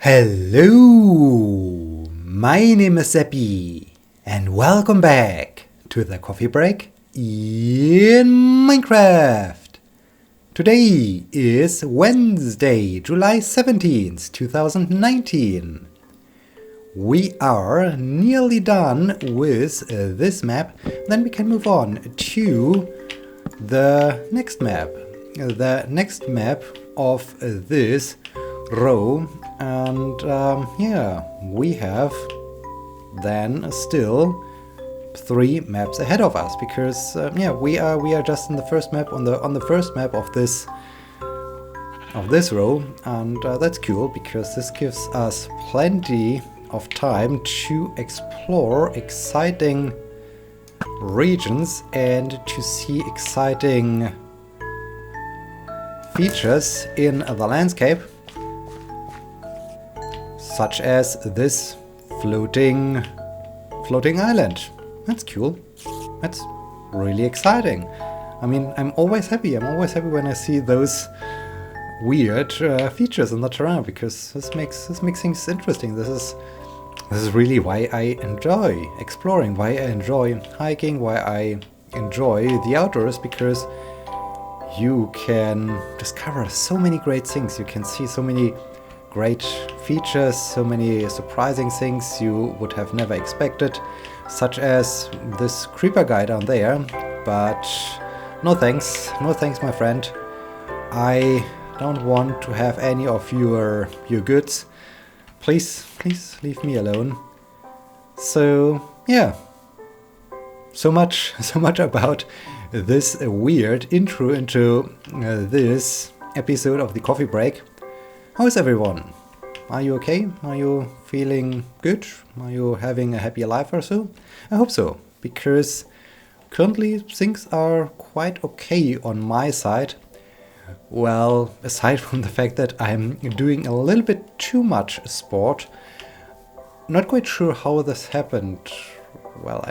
Hello, my name is Sebbi, and welcome back to the coffee break in Minecraft. Today is Wednesday, July 17th, 2019. We are nearly done with this map, then we can move on to the next map. The next map of this row, and we have then still 3 maps ahead of us, because we are just in the first map on the first map of this row, and that's cool because this gives us plenty of time to explore exciting regions and to see exciting features in the landscape, such as this floating island. That's cool. That's really exciting. I mean, I'm always happy when I see those weird features in the terrain, because this makes things interesting. This is really why I enjoy exploring, why I enjoy hiking, why I enjoy the outdoors, because you can discover so many great things. You can see so many great features, so many surprising things you would have never expected, such as this creeper guy down there. But no thanks, my friend. I don't want to have any of your goods. Please leave me alone. So yeah, so much about this weird intro into this episode of the coffee break. How is everyone? Are you okay? Are you feeling good? Are you having a happy life or so? I hope so, because currently things are quite okay on my side. Well, aside from the fact that I'm doing a little bit too much sport. Not quite sure how this happened. Well,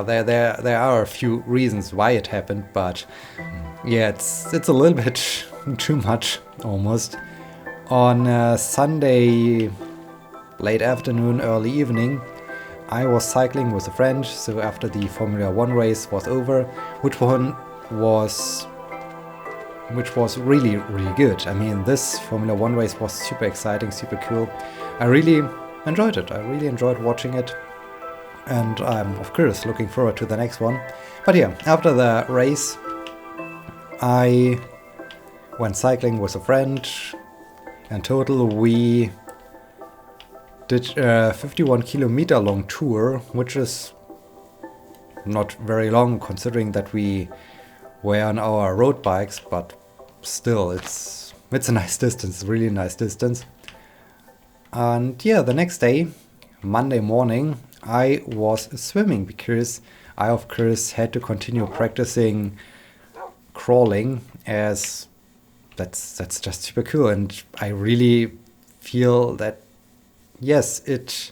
there are a few reasons why it happened, but yeah, it's a little bit too much almost. On Sunday late afternoon, early evening, I was cycling with a friend. So after the Formula 1 race was over, which was really good. I mean, this Formula 1 race was super exciting, super cool. I really enjoyed it. I really enjoyed watching it. And I'm, of course, looking forward to the next one. But yeah, after the race, I went cycling with a friend. In total, we did a 51 kilometer long tour, which is not very long considering that we were on our road bikes, but still, it's a nice distance, really nice distance. And yeah, the next day, Monday morning, I was swimming because I, of course, had to continue practicing crawling, as that's just super cool. And I really feel that, yes, it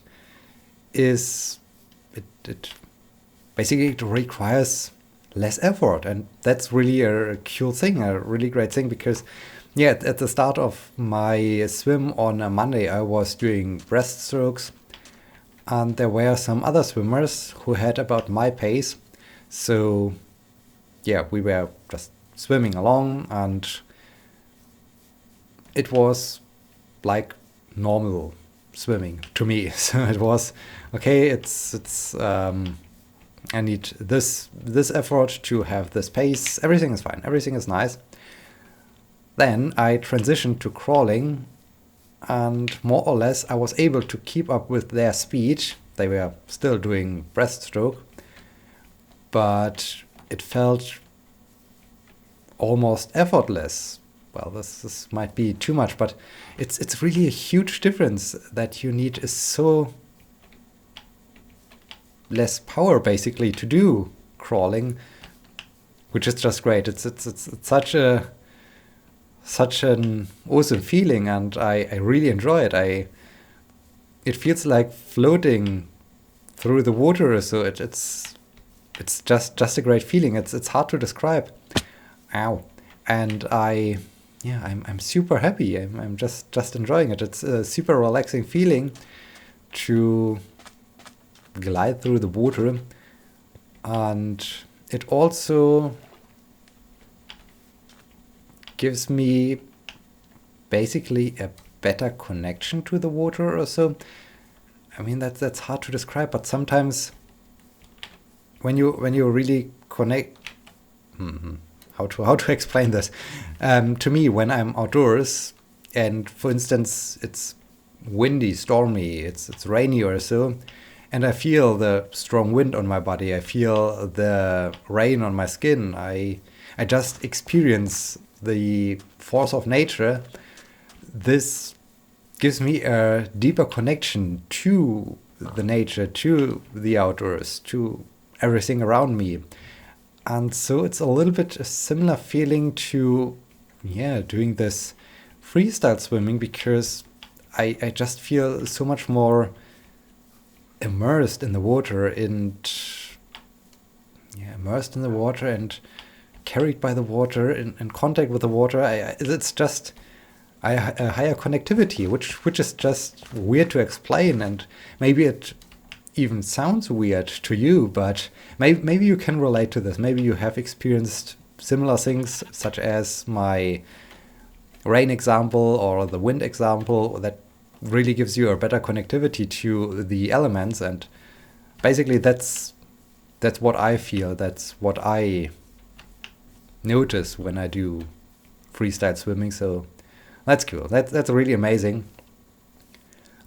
basically requires less effort, and that's really a cool thing, a really great thing, because yeah, at the start of my swim on a Monday, I was doing breaststrokes, and there were some other swimmers who had about my pace. So yeah, we were just swimming along, and it was like normal swimming to me. So it was okay. It's I need this effort to have this pace. Everything is fine. Everything is nice. Then I transitioned to crawling, and more or less I was able to keep up with their speed. They were still doing breaststroke, but it felt almost effortless. Well, this might be too much, but it's really a huge difference that you need so less power basically to do crawling, which is just great. It's such an awesome feeling, and I really enjoy it. It feels like floating through the water, so it's just a great feeling. It's hard to describe. Ow. And I yeah, I'm super happy. I'm just enjoying it. It's a super relaxing feeling to glide through the water, and it also gives me basically a better connection to the water or so. I mean, that's hard to describe, but sometimes when you really connect, how to explain this? To me, when I'm outdoors, and for instance, it's windy, stormy, it's rainy or so, and I feel the strong wind on my body, I feel the rain on my skin, I just experience the force of nature. This gives me a deeper connection to the nature, to the outdoors, to everything around me. And so it's a little bit a similar feeling to, yeah, doing this freestyle swimming, because I just feel so much more immersed in the water and carried by the water, in contact with the water. It's just a higher connectivity, which is just weird to explain, and maybe it even sounds weird to you, but maybe you can relate to this. Maybe you have experienced similar things, such as my rain example or the wind example, that really gives you a better connectivity to the elements. And basically that's what I feel, that's what I notice when I do freestyle swimming. So that's cool. That's really amazing.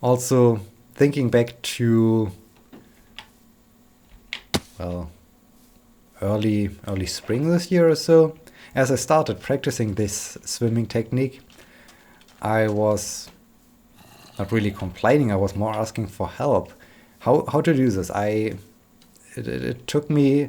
Also, thinking back to, well, early spring this year or so, as I started practicing this swimming technique, I was not really complaining. I was more asking for help. How to do this? It took me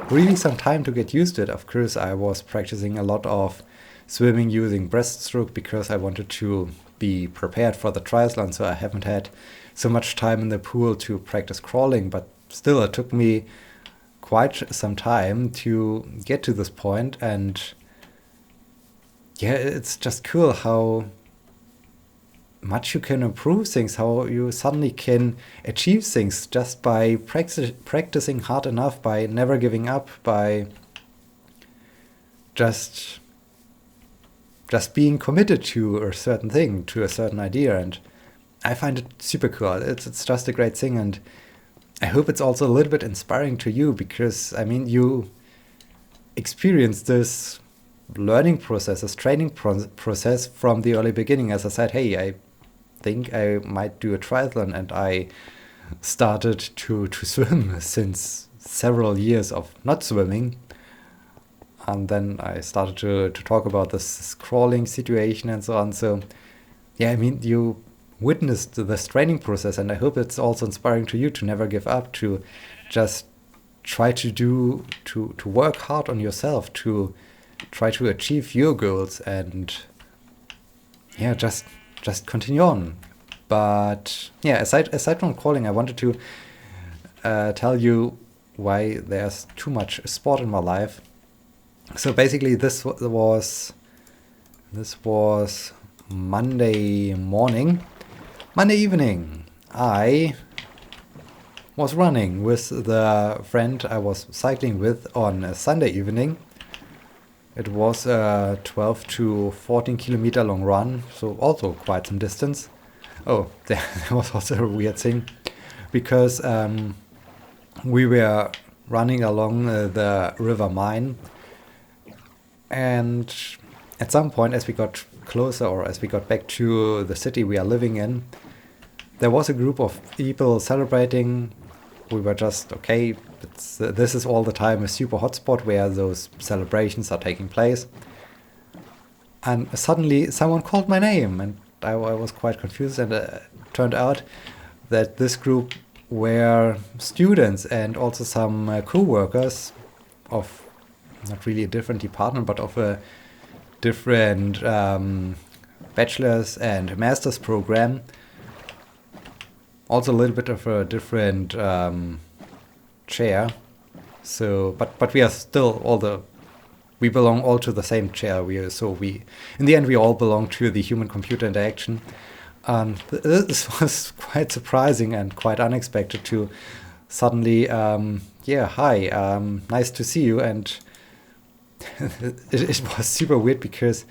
really some time to get used to it. Of course, I was practicing a lot of swimming using breaststroke because I wanted to be prepared for the triathlon, so I haven't had so much time in the pool to practice crawling, but still it took me quite some time to get to this point. And yeah, it's just cool how much you can improve things, how you suddenly can achieve things just by practicing hard enough, by never giving up, by just being committed to a certain thing, to a certain idea. And I find it super cool. It's just a great thing, and I hope it's also a little bit inspiring to you, because I mean, you experience this learning process, this training process from the early beginning. As I said, hey, I think I might do a triathlon, and I started to swim since several years of not swimming. And then I started to talk about this crawling situation and so on. So yeah, I mean, you witnessed this training process, and I hope it's also inspiring to you to never give up, to just try to work hard on yourself, to try to achieve your goals, and yeah, just continue on. But yeah, aside from crawling, I wanted to tell you why there's too much sport in my life. So basically, this was Monday evening. I was running with the friend I was cycling with on a Sunday evening. It was a 12 to 14 kilometer long run, so also quite some distance. Oh, there was also a weird thing, because we were running along the River Main, and at some point, as we got closer, or as we got back to the city we are living in, there was a group of people celebrating. We were just, okay, this is all the time a super hotspot where those celebrations are taking place. And suddenly someone called my name, and I was quite confused, and it turned out that this group were students and also some co-workers of not really a different department, but of a different bachelor's and master's program. Also a little bit of a different chair. So, but we are still all the we belong all to the same chair. We in the end we all belong to the human-computer interaction. This was quite surprising and quite unexpected to suddenly, yeah, hi, nice to see you. And it was super weird because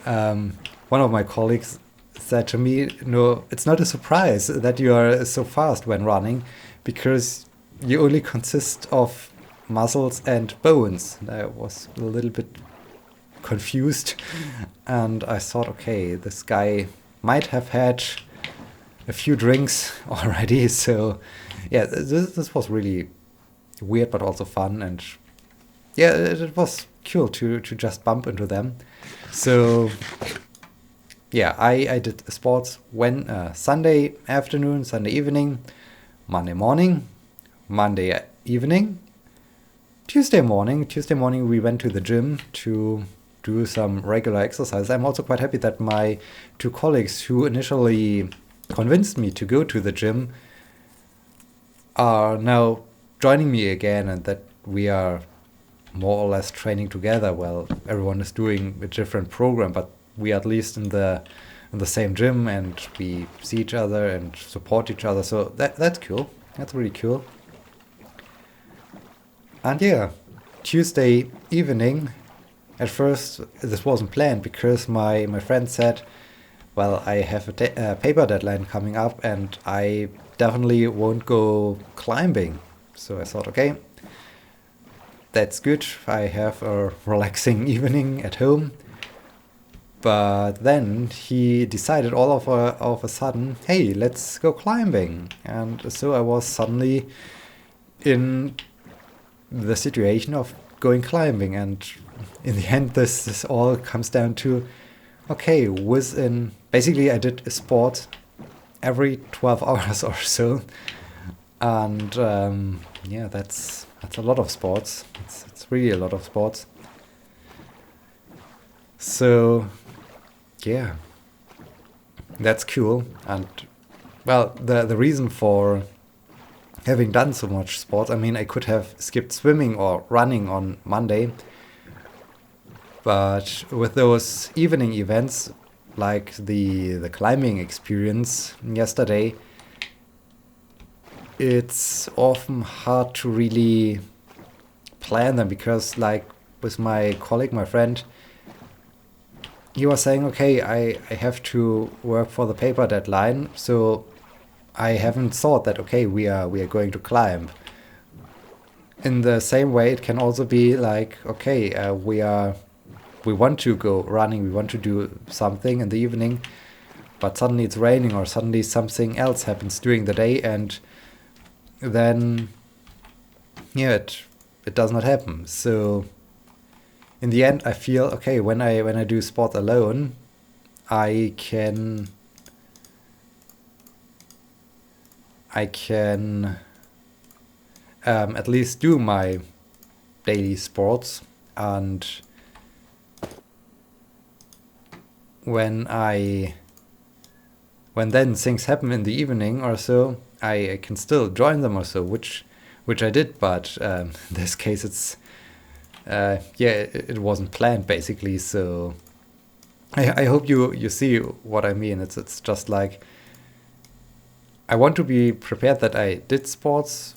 one of my colleagues said to me, no, it's not a surprise that you are so fast when running, because you only consist of muscles and bones. And I was a little bit confused, and I thought, okay, this guy might have had a few drinks already. So yeah, this was really weird but also fun, and yeah, it was cool to just bump into them. So yeah, I did sports Sunday afternoon, Sunday evening, Monday morning, Monday evening, Tuesday morning we went to the gym to do some regular exercise. I'm also quite happy that my two colleagues who initially convinced me to go to the gym are now joining me again, and that we are more or less training together. Well, everyone is doing a different program, but we are at least in the same gym, and we see each other and support each other. So that's cool. That's really cool. And yeah, Tuesday evening, at first this wasn't planned because my friend said, well, I have a paper deadline coming up and I definitely won't go climbing. So I thought, okay, that's good. I have a relaxing evening at home. But then he decided all of a sudden, hey, let's go climbing. And so I was suddenly in the situation of going climbing. And in the end, this all comes down to, okay, basically I did a sport every 12 hours or so. And yeah, that's a lot of sports. It's really a lot of sports. So yeah, that's cool. And well, the reason for having done so much sports, I mean, I could have skipped swimming or running on Monday, but with those evening events like the climbing experience yesterday, it's often hard to really plan them, because like with my colleague, my friend, he was saying, okay, I have to work for the paper deadline, so I haven't thought that, okay, we are going to climb. In the same way, it can also be like, okay, we want to go running, we want to do something in the evening, but suddenly it's raining or suddenly something else happens during the day, and then yeah, it does not happen. So in the end, I feel, okay, when I do sport alone, I can at least do my daily sports, and when then things happen in the evening or so, I can still join them or so, which I did, but in this case it's it wasn't planned basically. So I hope you see what I mean. It's just like, I want to be prepared that I did sports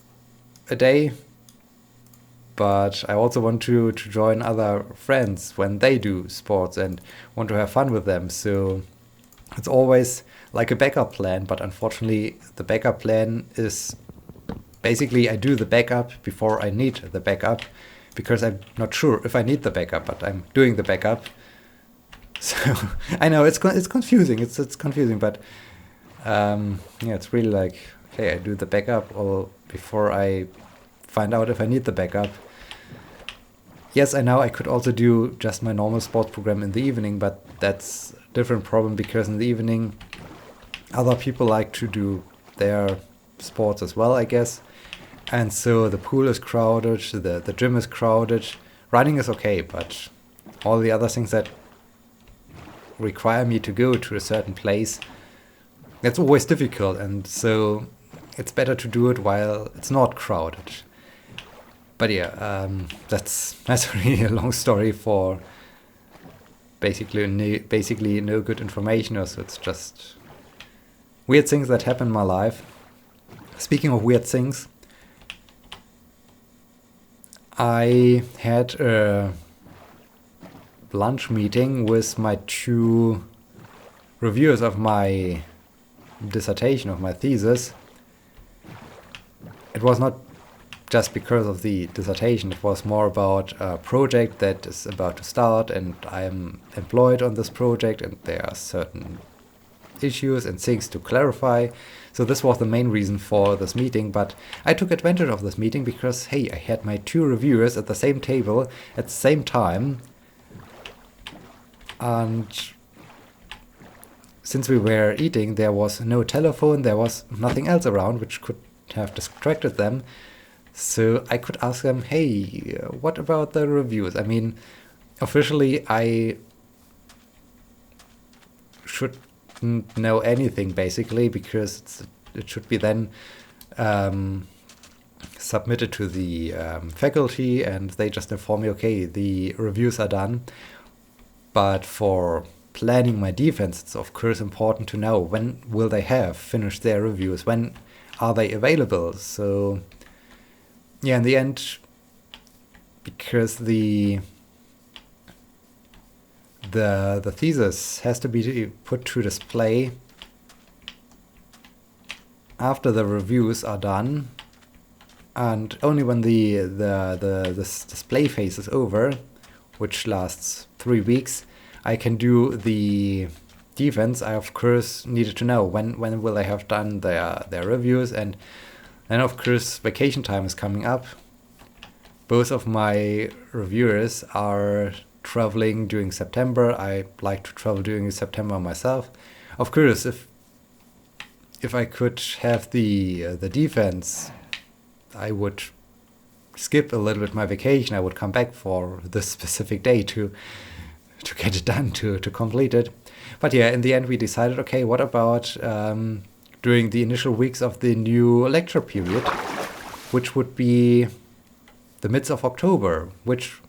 a day, but I also want to join other friends when they do sports and want to have fun with them. So it's always like a backup plan, but unfortunately the backup plan is basically I do the backup before I need the backup, because I'm not sure if I need the backup, but I'm doing the backup. So I know it's confusing. It's confusing, but yeah, it's really like, okay, I do the backup or before I find out if I need the backup. Yes, I know I could also do just my normal sports program in the evening, but that's a different problem, because in the evening other people like to do their sports as well, I guess. And so the pool is crowded, the gym is crowded. Running is okay, but all the other things that require me to go to a certain place, that's always difficult. And so it's better to do it while it's not crowded. But yeah, that's really a long story for basically no good information. Also, it's just weird things that happen in my life. Speaking of weird things, I had a lunch meeting with my 2 reviewers of my dissertation, of my thesis. It was not just because of the dissertation, it was more about a project that is about to start, and I am employed on this project, and there are certain issues and things to clarify. So this was the main reason for this meeting, but I took advantage of this meeting because, hey, I had my 2 reviewers at the same table at the same time, and since we were eating, there was no telephone, there was nothing else around which could have distracted them. So I could ask them, hey, what about the reviews? I mean, officially I shouldn't know anything basically, because it should be then submitted to the faculty, and they just inform me, okay, the reviews are done. But for planning my defense, it's of course important to know when will they have finished their reviews, when are they available. So yeah, in the end, because the thesis has to be put to display after the reviews are done, and only when this display phase is over, which lasts 3 weeks, I can do the defense. I of course needed to know when will they have done their reviews, and then of course vacation time is coming up. Both of my reviewers are traveling during September. I like to travel during September myself. Of course, if I could have the defense, I would skip a little bit my vacation. I would come back for this specific day to get it done, to complete it. But yeah, in the end we decided, okay, what about during the initial weeks of the new lecture period, which would be the midst of October, which,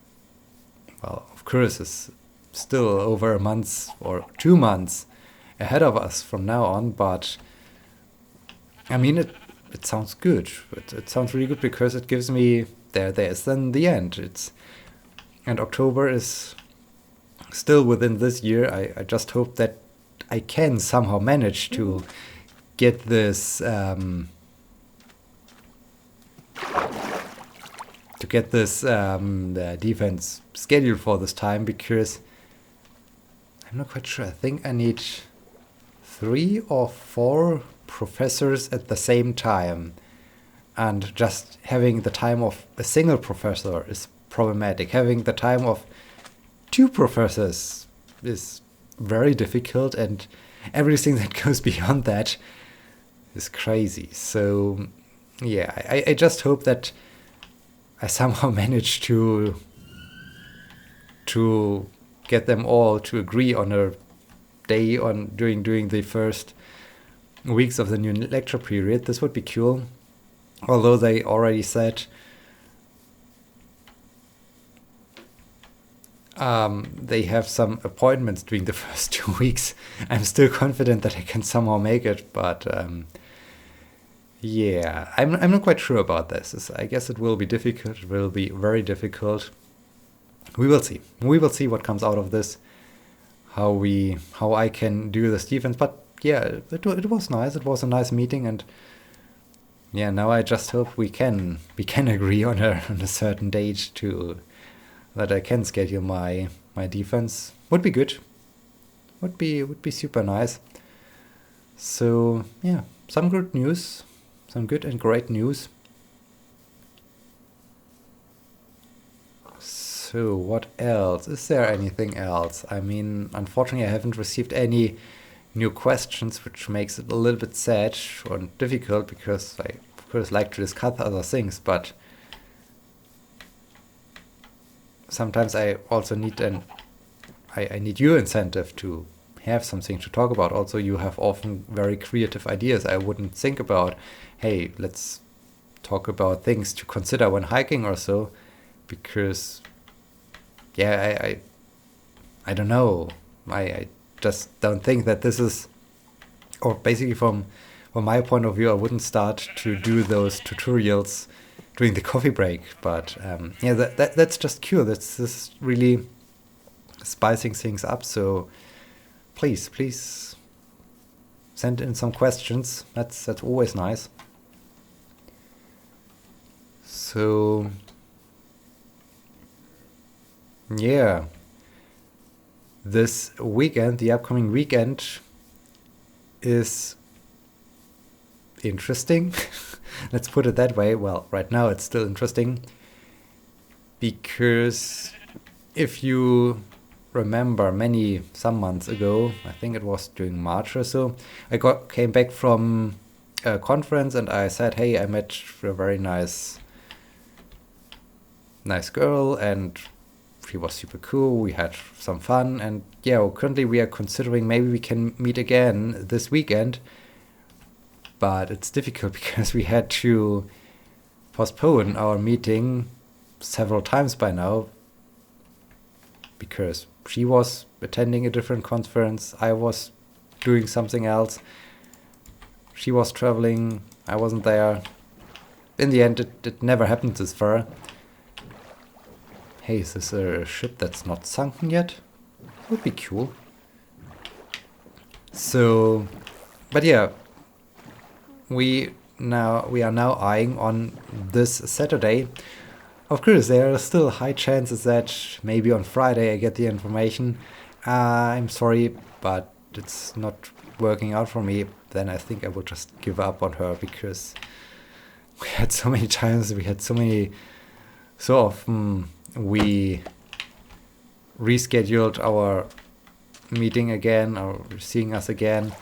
well, of course is still over a month or 2 months ahead of us from now on. But I mean, it sounds good. It sounds really good, because it gives me there's then the end. And October is still within this year. I just hope that I can somehow manage to get this the defense scheduled for this time, because I'm not quite sure. I think I need 3 or 4 professors at the same time, and just having the time of a single professor is problematic. Having the time of 2 professors is very difficult, and everything that goes beyond that is crazy. So yeah, I just hope that I somehow manage to get them all to agree on a day during the first weeks of the new lecture period. This would be cool. Although they already said they have some appointments during the first 2 weeks. I'm still confident that I can somehow make it, but yeah, I'm not quite sure about this. I guess it will be difficult. It will be very difficult. We will see. We will see what comes out of this. How I can do this defense. But yeah, it was nice. It was a nice meeting, and yeah, now I just hope we can agree on a certain date that I can schedule my defense. Would be good. Would be super nice. So yeah, some good news, some good and great news. So what else? Is there anything else? I mean, unfortunately, I haven't received any new questions, which makes it a little bit sad or difficult, because I of course like to discuss other things, but sometimes I also need I need your incentive to have something to talk about. Also, you have often very creative ideas I wouldn't think about. Hey, let's talk about things to consider when hiking or so, because yeah, I don't know. I just don't think that this is, or basically from my point of view, I wouldn't start to do those tutorials during the coffee break. But yeah, that's just cool. This is really spicing things up. So please send in some questions. That's always nice. So yeah, this weekend, the upcoming weekend, is interesting. Let's put it that way. Well, right now it's still interesting, because if you remember some months ago, I think it was during March or so, I came back from a conference and I said, hey, I met a very nice girl and she was super cool. We had some fun, and yeah, currently we are considering maybe we can meet again this weekend, but it's difficult because we had to postpone our meeting several times by now, because she was attending a different conference, I was doing something else, she was traveling, I wasn't there. In the end, it never happened this far. Hey, is this a ship that's not sunken yet? Would be cool. So, but yeah, we are now eyeing on this Saturday. Of course, there are still high chances that maybe on Friday I get the information. I'm sorry, but it's not working out for me. Then I think I will just give up on her, because we had so many times, so often we rescheduled our meeting again, or seeing us again,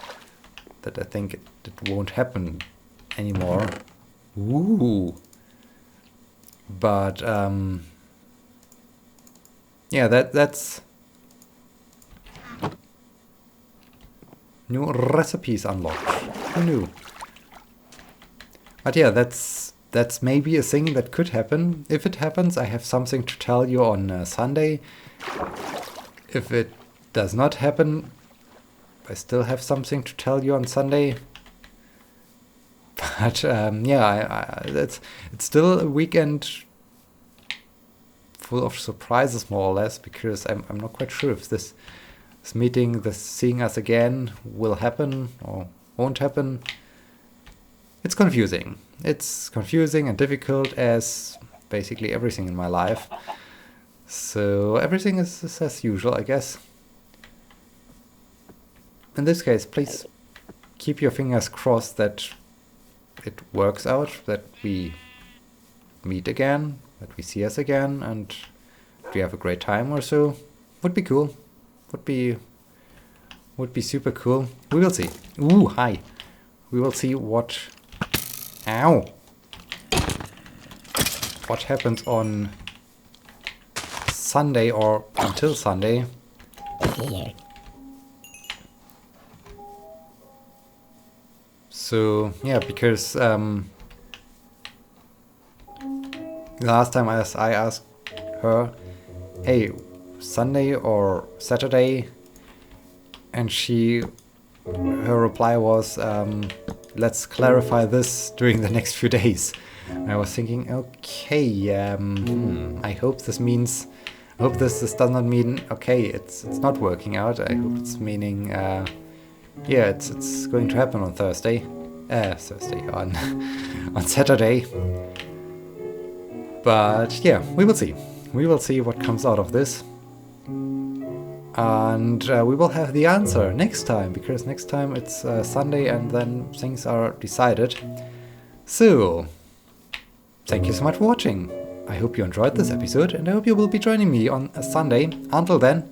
that I think it won't happen anymore. Ooh. But yeah, that's new recipes unlocked. Who knew? But yeah, that's maybe a thing that could happen. If it happens, I have something to tell you on Sunday. If it does not happen, I still have something to tell you on Sunday. But yeah, it's still a weekend full of surprises, more or less, because I'm not quite sure if this meeting, this seeing us again, will happen or won't happen. It's confusing. It's confusing and difficult, as basically everything in my life. So everything is as usual, I guess. In this case, please keep your fingers crossed that it works out, that we meet again, that we see us again, and we have a great time or so. Would be cool. Would be super cool. We will see. Ooh, hi. We will see what happens on Sunday, or until Sunday. So yeah, because last time I asked her, hey, Sunday or Saturday, and her reply was, let's clarify this during the next few days. And I was thinking, okay, I hope this does not mean, okay, it's not working out. I hope it's meaning, yeah, it's going to happen on Thursday, on Saturday. But yeah, we will see. We will see what comes out of this. And we will have the answer next time, because next time it's Sunday and then things are decided. So, thank you so much for watching. I hope you enjoyed this episode, and I hope you will be joining me on a Sunday. Until then,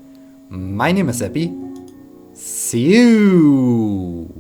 my name is Sebbi. See you!